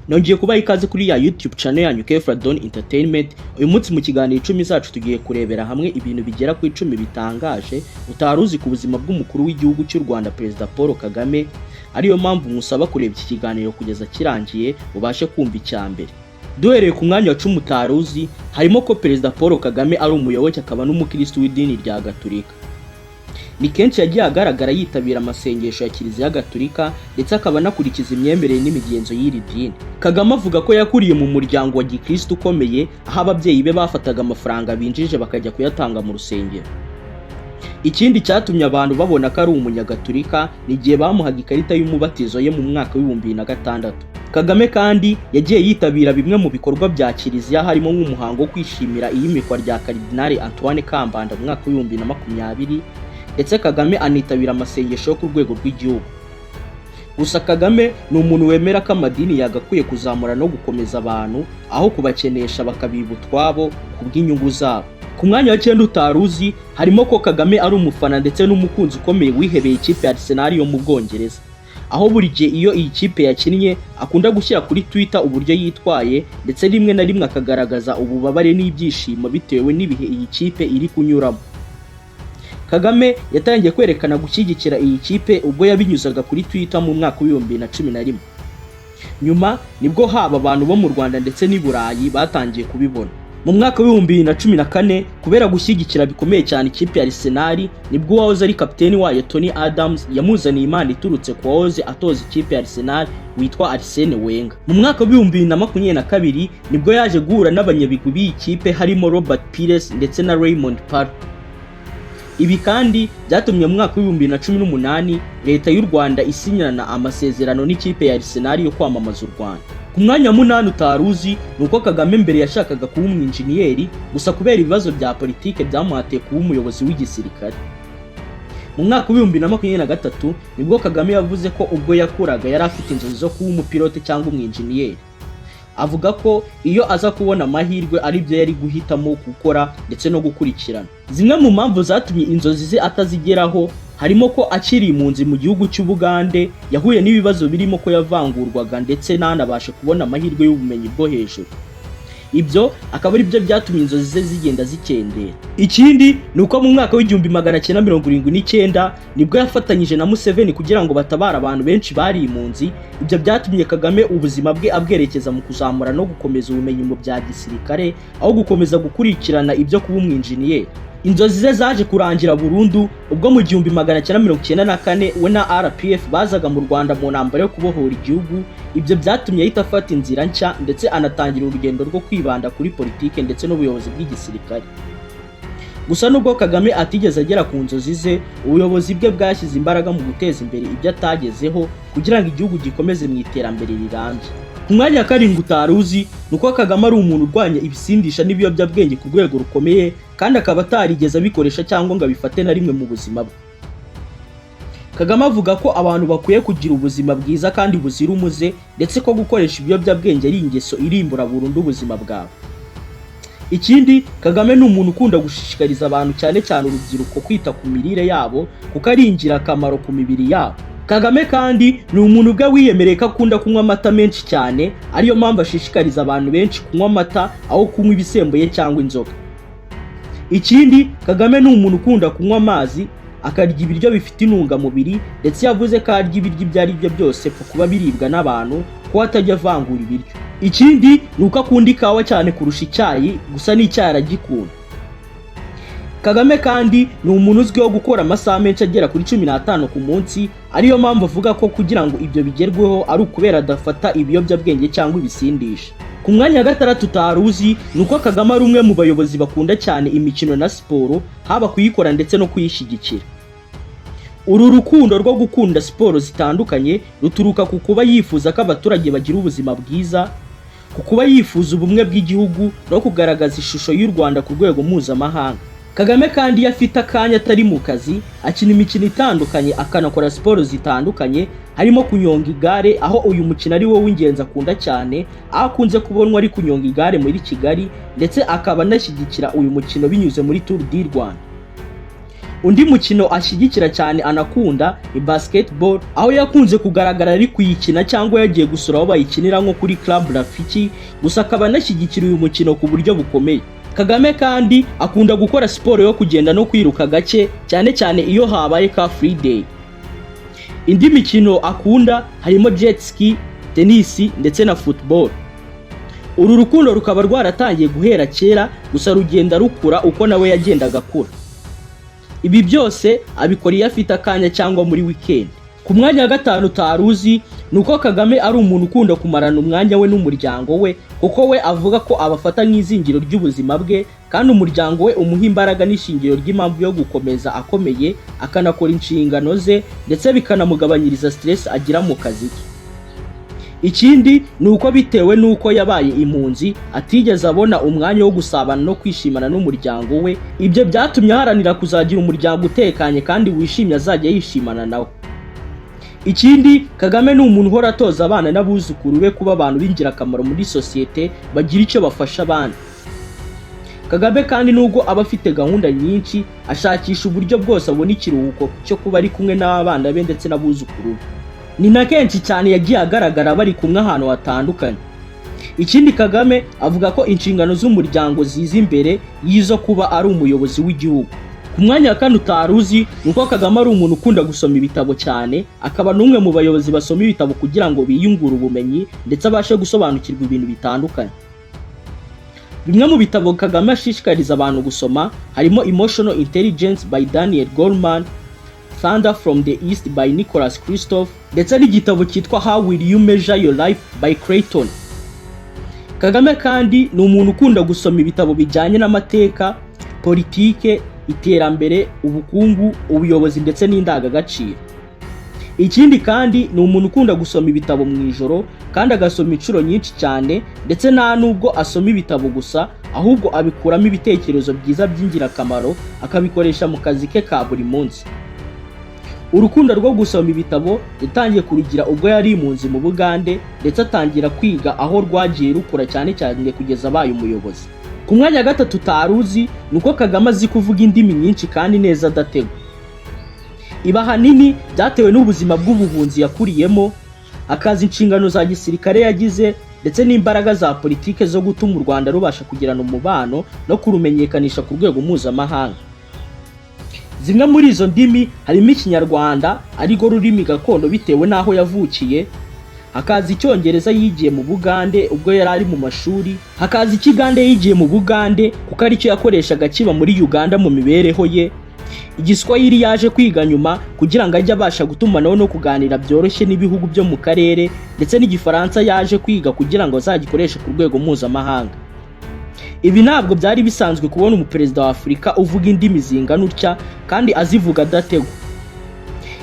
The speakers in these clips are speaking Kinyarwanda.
Nongeye kubaha ikaze kuri ya YouTube channel yanyu Kefradon Entertainment. Uyu munsi mu kiganiro 10 zacu tugiye kurebera hamwe ibintu bigera ku 10 bitangaje utaruzi ku buzima bw'umukuru w'igihugu cy'u Rwanda Perezida Paul Kagame. Ariyo mpamvu musaba kureba iki kiganiro kugeza kirangiye ubashe kumva icyambere. Duhereye ku mwanya wa 10 utaruzi, harimo ko Perezida Paul Kagame ari umuyoboke akaba n'umukristo w'idini rya Gatolika. Ni kenshi yagiye agaragara yitabira amasengesho ya Kiliziya Gatolika ndetse akaba anakurikiza imyemerere n'imigenzo y'iri dini. Kagame avuga ko yakuriye mu muryango wa Gikristo ukomeye, aho ababyeyi be bafataga amafaranga binjije bakajya kuyatanga mu rusengero. Ikindi cyatumye abantu babona ko ari umunyagatolika ni igihe bamuhaga ikarita y'umubatizo ye mu mwaka wa 2006. Kagame kandi yagiye yitabira bimwe mu bikorwa bya Kiliziya, harimo nk'umuhango wo kwishimira iyimikwa rya Kardinali Antoine Kambanda mu mwaka wa 2020. Ndetse Kagame anitabira amasengesho yo ku rwego rw'igihugu. Gusa Kagame ni umuntu wemera ko amadini yagakwiye kuzamura no gukomeza abantu aho kubakenesha bakabiba utwabo ku bw'inyungu zabo. Ku mwanya wa 9 utaruzi, harimo ko Kagame ari umufana ndetse n'umukunzi ukomeye wihebeye ikipe ya Arsenal yo mu Bwongereza, aho buri gihe iyo iyi kipe yakinnye akunda gushyira kuri Twitter uburyo yitwaye ndetse rimwe na rimwe akagaragaza ububabare n'ibyishimo bitewe n'ibihe iyi kipe iri kunyuramo. Kagame yatangiye kwerekana gushyigikira iyi kipe ubwo yabinyuzaga kuri Twitter mu mwaka wa 2011. Nyuma nibwo haba abantu bo mu Rwanda ndetse n'i Burayi batangiye kubibona. Mu mwaka wa 2014, kubera gushyigikira bikomeye cyane ikipe ya Arsenal, nibwo uwahoze ari kapiteni wayo Tony Adams yamuzaniye impano iturutse ku wahoze atoza ikipe ya Arsenal witwa Arsene Wenger. Mu mwaka wa 2022 nibwo yaje guhura n'abanyabigwi b'iyi kipe harimo Robert Pires ndetse na Raymond Park. Ibi kandi byatumye mu mwaka wa 2018 leta y'u Rwanda isinyana amasezerano n'ikipe ya Arsenal yo kwamamaza u Rwanda. Ku mwanya wa 8 utaruzi, nuko Kagame mbere yashakaga kuba umwinjiniyeri, gusa kubera ibibazo bya politike byamuhateye kuba umuyobozi w'igisirikare. Mu mwaka wa 2023 nibwo Kagame yavuze ko ubwo yakuraga yari afite inzozi zo kuba umupilote cyangwa umwinjiniyeri. Avuga ko iyo aza kubona amahirwe ari byo yari guhitamo gukora ndetse no gukurikirana. Zimwe mu mpamvu zatumye inzozi ze atazigeraho harimo ko akiri impunzi mu gihugu cy'Ubugande yahuye n'ibibazo birimo ko yavangurwaga ndetse ntanabashe kubona amahirwe y'ubumenyi bwo hejuru. Ibyo akaba ari byo byatumye inzozi ze zigenda zikendera. Ikindi ni uko mu mwaka wa 1979 nibwo yafatanyije na Museveni kugira ngo batabara abantu benshi bari impunzi. Ibyo byatumye Kagame ubuzima bwe abwerekeza mu kuzamura no gukomeza ubumenyi mu bya gisirikare aho gukomeza gukurikirana ibyo kuba umwinjiniyeri. Inzozi ze zaje kurangira burundu ubwo mu 1994 we na RPF bazaga mu Rwanda mu ntambara yo kubohora igihugu. Ibyo byatumye ahita afata inzira nshya ndetse anatangira urugendo rwo kwibanda kuri politike ndetse n'ubuyobozi bw'igisirikare. Gusa nubwo Kagame atigeze agera ku nzozi ze, ubuyobozi bwe bwashyize imbaraga mu guteza imbere ibyo atagezeho kugira ngo igihugu gikomeze mu iterambere rirambye. Ku mwanya wa 7 utaruzi, nuko Kagame ari umuntu urwanya ibisindisha n'ibiyobyabwenge ku rwego rukomeye kandi akaba atarigeze abikoresha cyangwa ngo abifate na rimwe mu buzima bwe. Kagame avuga ko abantu bakwiye kugira ubuzima bwiza kandi buzira umuze ndetse ko gukoresha ibiyobyabwenge ari ingeso irimbura burundu ubuzima bwawe. Ikindi, Kagame ni umuntu ukunda gushishikariza abantu cyane cyane urubyiruko kwita ku mirire yabo kuko ari ingirakamaro ku mibiri yabo. Kagame kandi ni umuntu ubwe wiyemereye ko akunda kunywa amata menshi cyane, ariyo mpamvu ashishikariza abantu benshi kunywa amata aho kunywa ibisembuye cyangwa inzoga. Ikindi, Kagame ni umuntu ukunda kunywa amazi, akarya ibiryo bifite intungamubiri ndetse yavuze ko arya ibiryo ibyo ari byo byose kuba biribwa n'abantu, ko atajya avangura ibiryo. Ikindi ni uko akunda ikawa cyane kurusha icyayi, gusa n'icyayi aragikunda. Kagame kandi ni umuntu uzwiho gukora amasaha menshi agera kuri 15 ku munsi, ariyo mpamvu avuga ko kugira ngo ibyo bigerweho ari ukubera adafata ibiyobyabwenge cyangwa ibisindisha. Ku mwanya wa 6 utaruzi, nuko Kagame ari umwe mu bayobozi bakunda cyane imikino na siporo, haba kuyikora ndetse no kuyishyigikira. Uru rukundo rwo gukunda siporo zitandukanye ruturuka ku kuba yifuza ko abaturage bagira ubuzima bwiza, ku kuba yifuza ubumwe bw'igihugu no kugaragaza ishusho y'u Rwanda ku rwego mpuzamahanga. Kagame kandi yafite akanya atari mu kazi, akina imikino itandukanye akanakora siporo zitandukanye, harimo kunyonga igare, aho uyu mukino ari wo w'ingenzi akunda cyane, aho akunze kubonwa ari kunyonga igare muri Kigali ndetse akaba anashyigikira uyu mukino binyuze muri Tour du Rwanda. Undi mukino ashyigikira cyane anakunda ni basketball, aho yakunze kugaragara ari kuyikina cyangwa yagiye gusura aho bayikinira nko kuri Club Rafiki, gusa akaba anashyigikira uyu mukino ku buryo bukomeye. Kagame kandi akunda gukora siporo yo kugenda no kwiruka gake, cyane cyane iyo habaye ka free day. Indi mikino akunda harimo jet ski, tennis ndetse na football. Uru rukundo rukaba rwaratangiye guhera kera, gusa rugenda rukura uko nawe yagendaga akura. Ibi byose abikora iyo afite akanya cyangwa muri weekend. Ku mwanya wa gatanu utaruzi nuko Kagame ari umuntu ukunda kumarana umwanya we n'umuryango we, kuko we avuga ko abafata nk'izingiro ry'ubuzima bwe, kandi umuryango we umuha imbaraga n'ishingiro ry'impamvu yo gukomeza akomeye, akanakora inshingano ze ndetse bikanamugabanyiriza stress agira mu kazi ke. Ikindi nuko bitewe nuko yabaye impunzi atigeze abona umwanya wo gusabana no kwishimana n'umuryango we, ibyo byatumye aharanira kuzagira umuryango utekanye kandi wishimye azajya yishimana nawe. Ikindi, Kagame ni umuntu uhora atoza abana n'abuzukuru be kuba abantu b'ingirakamaro muri sosiyete bagira icyo bafasha abandi. Kagame kandi nubwo aba afite gahunda nyinshi, ashakisha uburyo bwose abona ikiruhuko cyo kuba ari kumwe n'abana be ndetse n'abuzukuru be. Ni na kenshi cyane yagiye agaragara bari kumwe ahantu hatandukanye. Ikindi, Kagame avuga ko inshingano z'umuryango ziza imbere yizo kuba ari umuyobozi w'igihugu. Ku mwanya wa kane utaruzi nuko Kagame ari umuntu ukunda gusoma ibitabo cyane, akaba n'umwe mu bayobozi basoma ibitabo kugira ngo biyungure ubumenyi ndetse abashe gusobanukirwa ibintu bitandukanye. Bimwe mu bitabo Kagame ashishikariza abantu gusoma harimo Emotional Intelligence by Daniel Goleman, Thunder from the East by Nicholas Kristof, ndetse n'igitabo cyitwa How Will You Measure Your Life by Clayton. Kagame kandi ni umuntu ukunda gusoma ibitabo bijyanye n'amateka, politike, iterambere, ubukungu, ubuyobozi ndetse n'indangagaciro. Ikindi kandi ni umuntu ukunda gusoma ibitabo mu ijoro, kandi agasoma inshuro nyinshi cyane, ndetse nta nubwo asoma ibitabo gusa, ahubwo abikuramo ibitekerezo byiza by'ingirakamaro akabikoresha mu kazi ke ka buri munsi. Urukundo rwo gusoma ibitabo yatangiye kurugira ubwo yari impunzi mu Bugande, ndetse atangira kwiga aho rwagiye rukura cyane cyane kugeza abaye umuyobozi. Ku mwanya wa gatatu utaruzi nuko Kagame azi kuvuga indimi nyinshi kandi neza adategwa. Iba hanini byatewe n'ubuzima bw'ubuhunzi yakuriyemo, akazi inshingano za gisirikare yagize, ndetse n'imbaraga za politike zo gutuma u Rwanda rubasha kugirana umubano no kurumenyekanisha ku rwego mpuzamahanga. Zimwe muri izo ndimi harimo Ikinyarwanda arirwo rurimi gakondo bitewe n'aho yavukiye, hakaza Icyongereza yigiye mu Bugande ubwo yari ari mu mashuri, hakaza Ikigande yigiye mu Bugande kuko aricyo yakoreshaga kiba muri Uganda mu mibereho ye, Igiswahili yaje kwiga nyuma kugira ngo ajye abasha gutumanaho no kuganira byoroshye n'ibihugu byo mu karere, ndetse n'Igifaransa yaje kwiga kugira ngo azagikoreshe ku rwego mpuzamahanga. Ibi ntabwo byari bisanzwe kubona umuperezida wa Afurika uvuga indimi zingana utya kandi azivuga adategwa.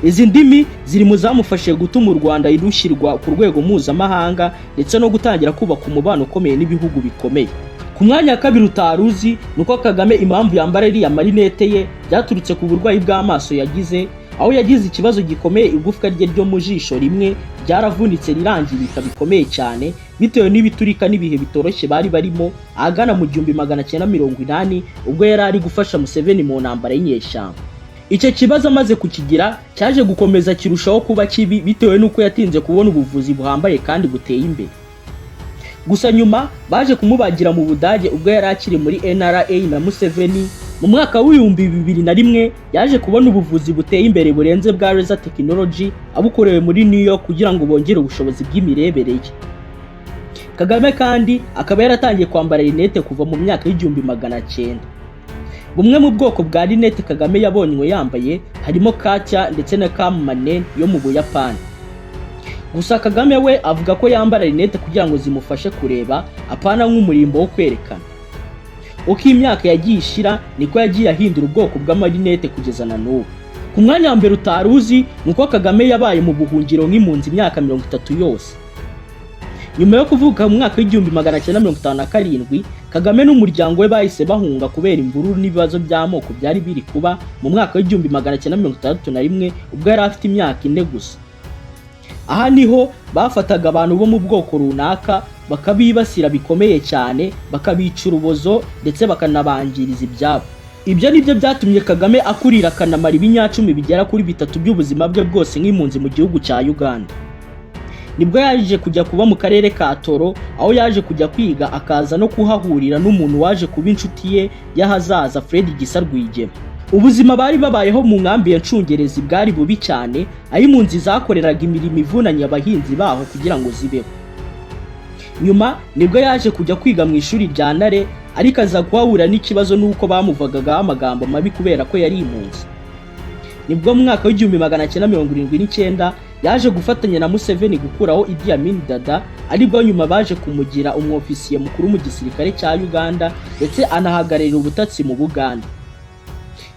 Izi ndimi ziri mu zamufashije gutuma u Rwanda irushyirwa ku rwego mpuzamahanga ndetse no gutangira kubaka umubano ukomeye n'ibihugu bikomeye. Ku mwanya wa kabiri utaruzi nuko Kagame impamvu yambara iriya marinete ye byaturutse ku burwayi bw'amaso yagize, aho yagize ikibazo gikomeye igufwa rye ryo mu jisho rimwe ryaravunitse rirangirika bikomeye cyane bitewe n'ibiturika n'ibihe bitoroshye bari barimo ahagana mu 1980 ubwo yari ari gufasha Museveni mu ntambara y'inyeshyamba. Icyo kibazo amaze kukigira cyaje gukomeza kirushaho kuba kibi bitewe n'uko yatinze kubona ubuvuzi buhambaye kandi buteye imbere. Gusa nyuma baje kumubagira mu Budage ubwo yari akiri muri NRA na Museveni. Mu mwaka wa 2001 yaje kubona ubuvuzi buteye imbere burenze bwa laser technology abukorewe muri New York kugira ngo bongere ubushobozi bw'imirebere ye. Kagame kandi akaba yaratangiye kwambara rinete kuva mu myaka y'1900. Bumwe mu bwoko bwa rinete Kagame yabonywe yambaye harimo Katya ndetse na Kamane yo mu Buyapani. Gusa Kagame we avuga ko yambara rinete kugira ngo zimufashe kureba apana nk'umurimbo wo kwerekana. Uko imyaka yagiye ishira niko yagiye ahindura ubwoko bw'amarinete kugeza na n'ubu. Ku mwanya wa mbere utaruzi nuko Kagame yabaye mu buhungiro nk'impunzi imyaka 30 yose. Nyuma yo kuvuka mu mwaka w'1957 Kagame n'umuryango we bahise bahunga kubera imvururu n'ibibazo by'amoko byari biri kuba mu mwaka w'1961 ubwo yari afite imyaka 4 gusa. Aha niho bafataga abantu bo mu bwoko runaka bakabibasira bikomeye cyane, bakabica urubozo ndetse bakanabangiriza ibyabo. Ibyo nibyo byatumye Kagame akurira akanamara ibinyacumi bigera kuri 3 by'ubuzima bwe bwose nk'impunzi mu gihugu cya Uganda. Nibwo yaje kujya kuba mu karere ka Toro, aho yaje kujya kwiga akaza no kuhahurira n'umuntu waje kuba inshuti ye y'ahazaza Fred Gisa Rwigema. Ubuzima bari babayeho mu nkambi ya Ncungerezi bwari bubi cyane, aho impunzi zakoreraga imirimo ivunanye abahinzi baho kugira ngo zibeho. Nyuma nibwo yaje kujya kwiga mu ishuri rya Ntare, ariko aza kuhahura n'ikibazo n'uko bamuvugagaho amagambo mabi kubera ko yari impunzi. Nibwo mu mwaka w'1979 yaje gufatanya na Museveni gukuraho Idi Amin Dada, aribwo nyuma baje kumugira umwofisiye mukuru mu gisirikare cya Uganda ndetse anahagararira ubutatsi mu Buganda.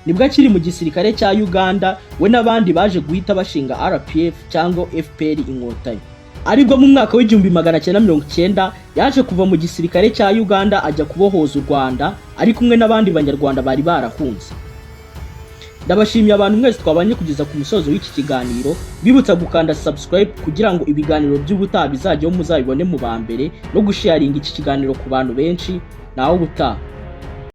Nibwo akiri mu gisirikare cya Uganda we n'abandi baje guhita bashinga RPF cyangwa FPR Inkotanyi. Aribwo mu mwaka w'1990 yaje kuva mu gisirikare cya Uganda ajya kubohoza u Rwanda ari kumwe n'abandi banyarwanda bari barahunze. Ndabashimiye abantu mwese twabanye kugeza ku musozo w'iki kiganiro, bibutsa gukanda subscribe kugira ngo ibiganiro by'ubutaha bizajyeho muzabibone mu bambere no gusharinga iki kiganiro ku bantu benshi. Naho ubutaha.